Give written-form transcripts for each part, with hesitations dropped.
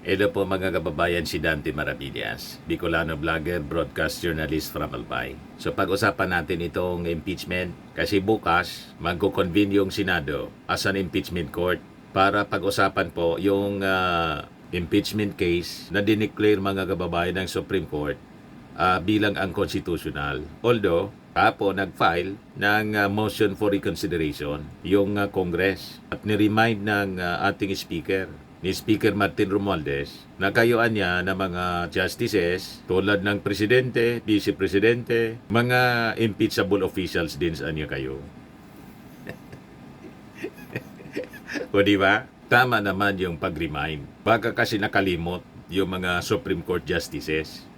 Hello po mga kababayan, si Dante Maravillas, Bicolano vlogger, broadcast journalist from Albay. So pag-usapan natin itong impeachment kasi bukas magko-convene yung Senado as an impeachment court para pag-usapan po yung impeachment case na dineclare mga kababayan ng Supreme Court bilang unconstitutional. Although, kapo nag-file ng motion for reconsideration yung Congress at ni-remind ng ating speaker ni Speaker Martin Romualdez na kayuan niya na mga justices tulad ng presidente, vice-presidente, mga impeachable officials din sa niya kayo. O di ba? Tama naman yung pag-remind. Baka kasi nakalimot yung mga Supreme Court justices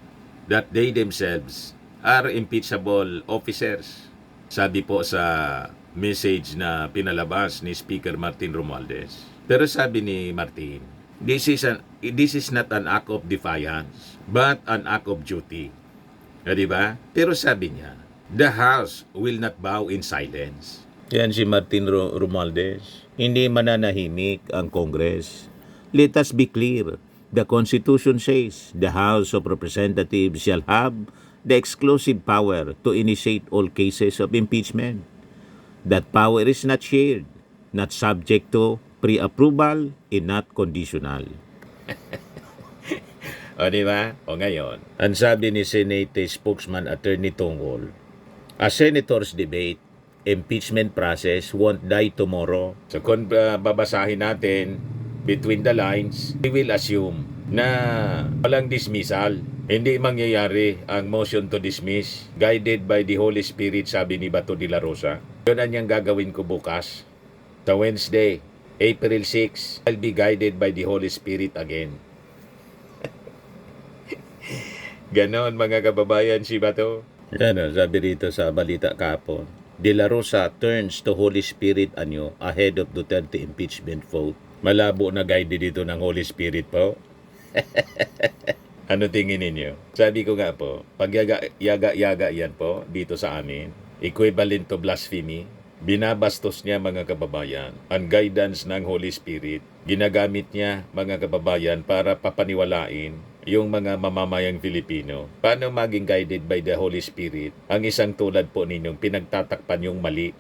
that they themselves are impeachable officers. Sabi po sa message na pinalabas ni Speaker Martin Romualdez. Pero sabi ni Martin, this is not an act of defiance, but an act of duty. Diba? Pero sabi niya, the House will not bow in silence. Yan si Martin Romualdez. Hindi mananahimik ang Congress. Let us be clear. The Constitution says the House of Representatives shall have the exclusive power to initiate all cases of impeachment. That power is not shared, not subject to pre-approval, and not conditional. O diba? O ngayon, ang sabi ni Senate spokesman Attorney Tungol, a senator's debate, impeachment process won't die tomorrow. So kung babasahin natin between the lines, we will assume na walang dismissal. Hindi mangyayari ang motion to dismiss guided by the Holy Spirit, sabi ni Bato de la Rosa. Yun ang niyang gagawin ko bukas. Sa Wednesday, April 6, I'll be guided by the Holy Spirit again. Ganon mga kababayan si Bato. Yan, sabi rito sa balita kahapon. De la Rosa turns to Holy Spirit anyo ahead of Duterte impeachment vote. Malabo na guided dito ng Holy Spirit po. Ano tingin ninyo? Sabi ko nga po, pag yaga-yaga yan po dito sa amin, equivalent to blasphemy. Binabastos niya mga kababayan ang guidance ng Holy Spirit. Ginagamit niya mga kababayan para papaniwalain yung mga mamamayang Filipino. Paano maging guided by the Holy Spirit ang isang tulad po ninyong pinagtatakpan yung mali?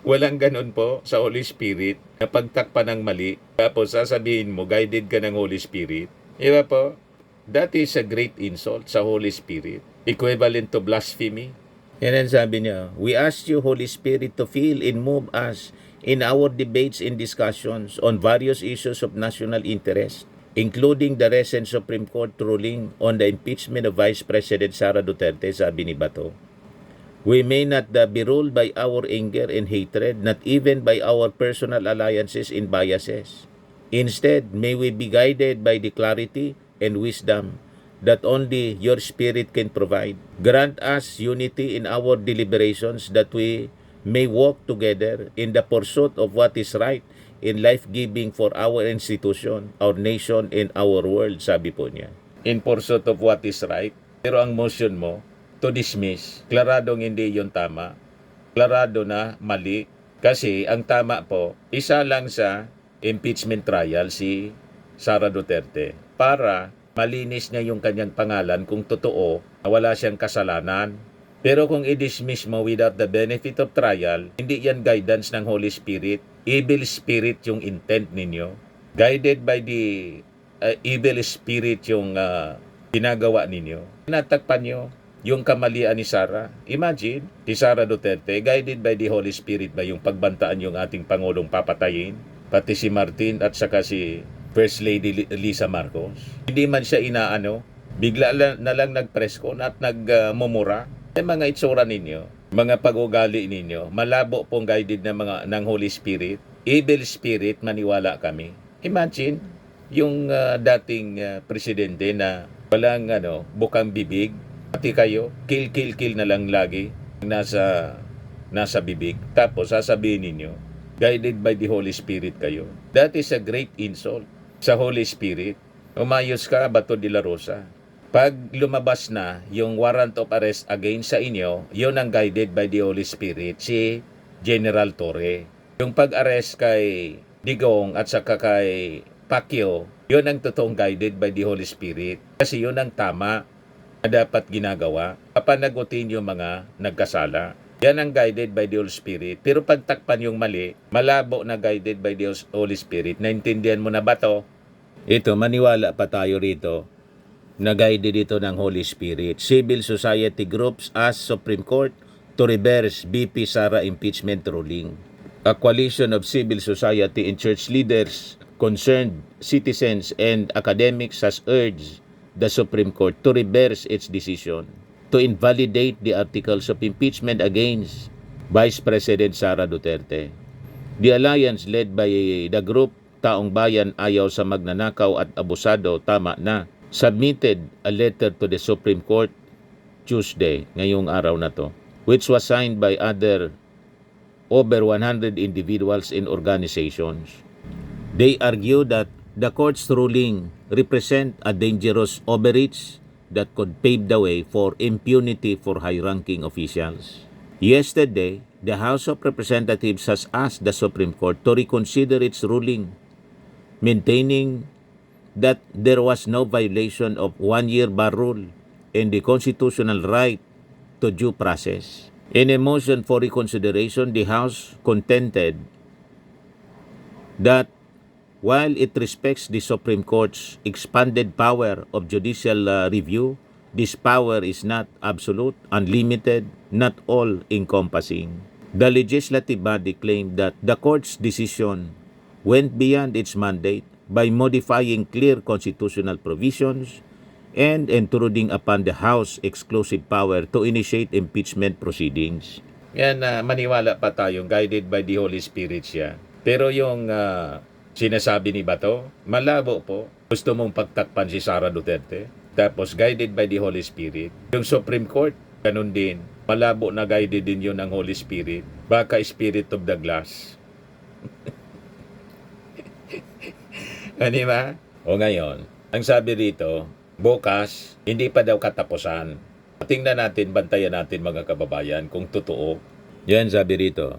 Walang ganun po sa Holy Spirit na pagtakpan ng mali tapos sasabihin mo guided ka ng Holy Spirit. Iba po? That is a great insult sa Holy Spirit. Equivalent to blasphemy. Yan ang sabi niya, we ask you, Holy Spirit, to fill and move us in our debates and discussions on various issues of national interest, including the recent Supreme Court ruling on the impeachment of Vice President Sara Duterte, sabi ni Bato. We may not be ruled by our anger and hatred, not even by our personal alliances and biases. Instead, may we be guided by the clarity and wisdom that only your Spirit can provide. Grant us unity in our deliberations that we may walk together in the pursuit of what is right and life-giving for our institution, our nation, and our world, sabi po niya. In pursuit of what is right. Pero ang motion mo, to dismiss, klaradong hindi yon tama. Klarado na mali. Kasi ang tama po, isa lang sa impeachment trial si Sara Duterte para malinis niya yung kanyang pangalan kung totoo na wala siyang kasalanan. Pero kung i-dismiss mo without the benefit of trial, hindi yan guidance ng Holy Spirit. Evil spirit yung intent ninyo. Guided by the evil spirit yung ginagawa ninyo. Natakpan nyo yung kamalian ni Sara. Imagine, si Sara Duterte, guided by the Holy Spirit ba yung pagbantaan yung ating Pangulong papatayin? Pati si Martin at saka si First Lady Lisa Marcos. Hindi man siya inaano, bigla na lang nag-press con at nagmumura. Mga itsura ninyo, mga pag-ugali ninyo, malabo pong guided ng Holy Spirit. Evil spirit, maniwala kami. Imagine, yung dating presidente na walang bukang bibig, pati kayo, kill na lang lagi nasa bibig. Tapos sasabihin ninyo, guided by the Holy Spirit kayo. That is a great insult sa Holy Spirit. Umayos ka, Bato de la Rosa. Pag lumabas na yung warrant of arrest against sa inyo, yun ang guided by the Holy Spirit, si General Torre. Yung pag-arrest kay Digong at saka kay Pacquiao, yun ang totoong guided by the Holy Spirit. Kasi yun ang tama na dapat ginagawa. Papanagutin yung mga nagkasala. Yan ang guided by the Holy Spirit. Pero pagtakpan yung mali, malabo na guided by the Holy Spirit. Naintindihan mo na ba to? Ito, maniwala pa tayo rito na guided ito ng Holy Spirit. Civil society groups ask Supreme Court to reverse BP Sara impeachment ruling. A coalition of civil society and church leaders, concerned citizens and academics has urged the Supreme Court to reverse its decision to invalidate the articles of impeachment against Vice President Sara Duterte. The alliance led by the group Taong Bayan Ayaw sa Magnanakaw at Abusado Tama Na submitted a letter to the Supreme Court Tuesday, ngayong araw na to, which was signed by over 100 individuals and organizations. They argue that the court's ruling represent a dangerous overreach that could pave the way for impunity for high-ranking officials. Yesterday, the House of Representatives has asked the Supreme Court to reconsider its ruling, maintaining that there was no violation of one-year bar rule and the constitutional right to due process. In a motion for reconsideration, the House contended that while it respects the Supreme Court's expanded power of judicial review, this power is not absolute, unlimited, not all-encompassing. The legislative body claimed that the Court's decision went beyond its mandate by modifying clear constitutional provisions and intruding upon the House exclusive power to initiate impeachment proceedings. Yan, maniwala pa tayong guided by the Holy Spirit siya. Pero yung sinasabi ni Bato, malabo po. Gusto mong pagtakpan si Sara Duterte. Tapos guided by the Holy Spirit. Yung Supreme Court, ganun din. Malabo na guided din yun ng Holy Spirit. Baka Spirit of the Glass. Ano ba? O ngayon, ang sabi rito, bukas, hindi pa daw katapusan. Tingnan natin, bantayan natin mga kababayan kung totoo. Yan sabi rito.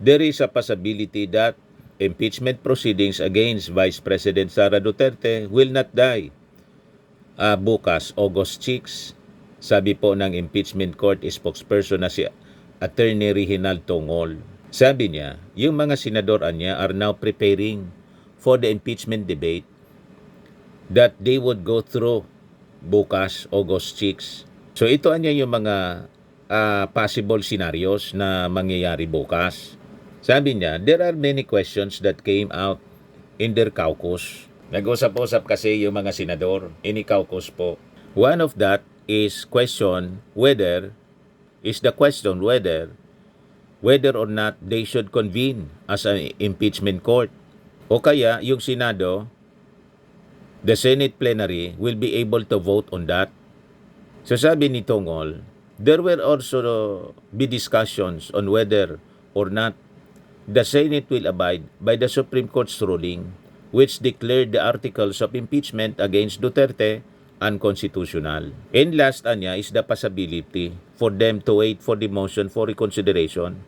There is a possibility that impeachment proceedings against Vice President Sara Duterte will not die. Bukas, August 6, sabi po ng impeachment court spokesperson na si Attorney Reginald Tongol. Sabi niya, yung mga senador niya are now preparing for the impeachment debate that they would go through bukas, August 6. So ito niya yung mga possible scenarios na mangyayari bukas. Sabi niya, there are many questions that came out in their caucus. Nag-usap-usap kasi yung mga senador, ini-caucus po. One of that is whether or not they should convene as an impeachment court. O kaya yung Senado, the Senate plenary will be able to vote on that. So sabi ni Tongol, there will also be discussions on whether or not the Senate will abide by the Supreme Court's ruling which declared the articles of impeachment against Duterte unconstitutional. And last niya is the possibility for them to wait for the motion for reconsideration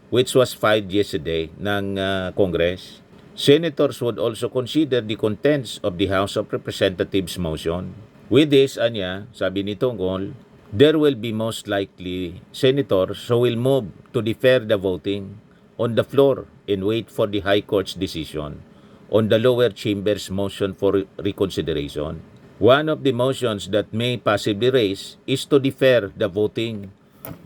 which was filed yesterday ng Congress. Senators would also consider the contents of the House of Representatives motion. With this, sabi ni Tongol, there will be most likely senators who will move to defer the voting on the floor and wait for the High Court's decision on the lower chamber's motion for reconsideration. One of the motions that may possibly raise is to defer the voting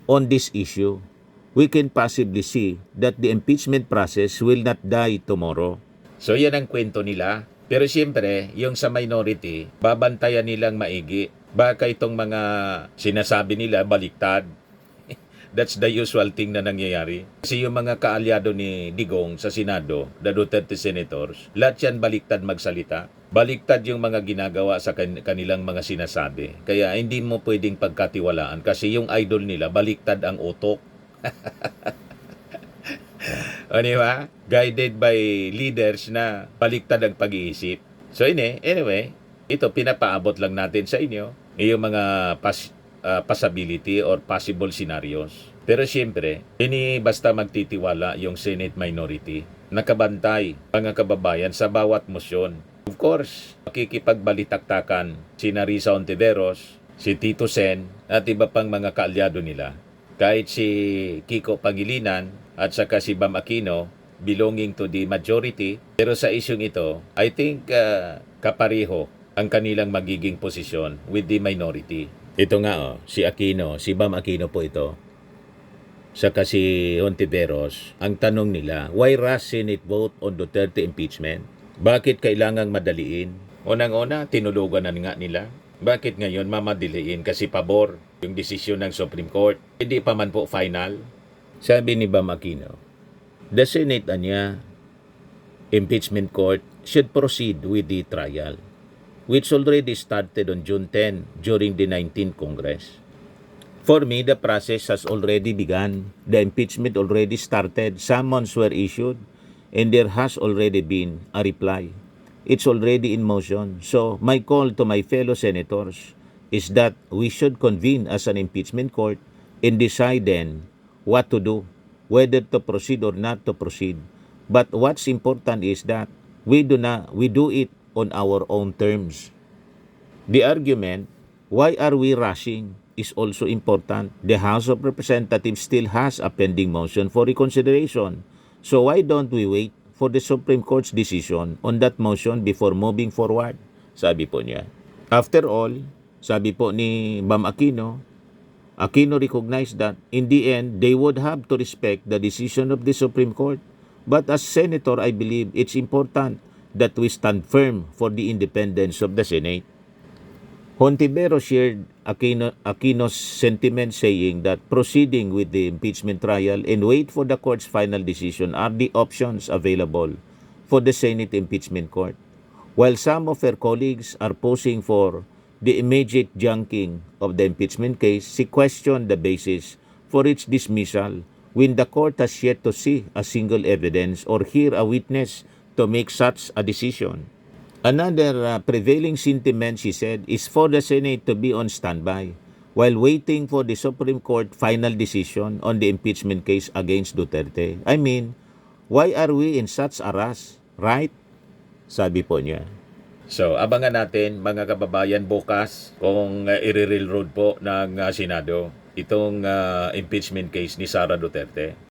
on this issue. We can possibly see that the impeachment process will not die tomorrow. So yan ang kwento nila. Pero siyempre, yung sa minority, babantayan nilang maigi. Baka itong mga sinasabi nila baliktad. That's the usual thing na nangyayari. Kasi yung mga kaalyado ni Digong sa Senado, the Duterte Senators, lahat yan baliktad magsalita. Baliktad yung mga ginagawa sa kanilang mga sinasabi. Kaya hindi mo pwedeng pagkatiwalaan kasi yung idol nila, baliktad ang utok. O diba? Guided by leaders na baliktad ang pag-iisip. So anyway, ito pinapaabot lang natin sa inyo yung mga possibility or possible scenarios. Pero siyempre, hindi basta magtitiwala yung Senate minority. Nakabantay, mga kababayan, sa bawat motion. Of course, makikipagbalitaktakan si Risa Hontiveros, si Tito Sen, at iba pang mga kaalyado nila. Kahit si Kiko Pangilinan at saka si Bam Aquino, belonging to the majority. Pero sa isyong ito, I think kapareho ang kanilang magiging posisyon with the minority. Ito nga si Aquino, si Bam Aquino po ito. Saka si Hontiveros, ang tanong nila, why rush Senate vote on Duterte impeachment? Bakit kailangang madaliin? Unang-una, tinulugan na nga nila. Bakit ngayon mamadiliin? Kasi pabor yung desisyon ng Supreme Court. Hindi pa man po final. Sabi ni Bam Aquino, the Senate impeachment court should proceed with the trial, which already started on June 10 during the 19th Congress. For me, the process has already begun. The impeachment already started. Summons were issued, and there has already been a reply. It's already in motion. So, my call to my fellow senators is that we should convene as an impeachment court and decide then what to do, whether to proceed or not to proceed. But what's important is that we do it on our own terms. The argument, why are we rushing, is also important. The House of Representatives still has a pending motion for reconsideration. So why don't we wait for the Supreme Court's decision on that motion before moving forward? Sabi po niya. After all, sabi po ni Bam Aquino, Aquino recognized that in the end, they would have to respect the decision of the Supreme Court. But as Senator, I believe it's important that we stand firm for the independence of the Senate. Hontiveros shared Aquino's sentiment, saying that proceeding with the impeachment trial and wait for the court's final decision are the options available for the Senate impeachment court. While some of her colleagues are posing for the immediate junking of the impeachment case, she questioned the basis for its dismissal when the court has yet to see a single evidence or hear a witness to make such a decision. Another prevailing sentiment, she said, is for the Senate to be on standby while waiting for the Supreme Court final decision on the impeachment case against Duterte. I mean, why are we in such a rush, right? Sabi po niya. So, abangan natin mga kababayan bukas kung i-railroad po ng Senado itong impeachment case ni Sara Duterte.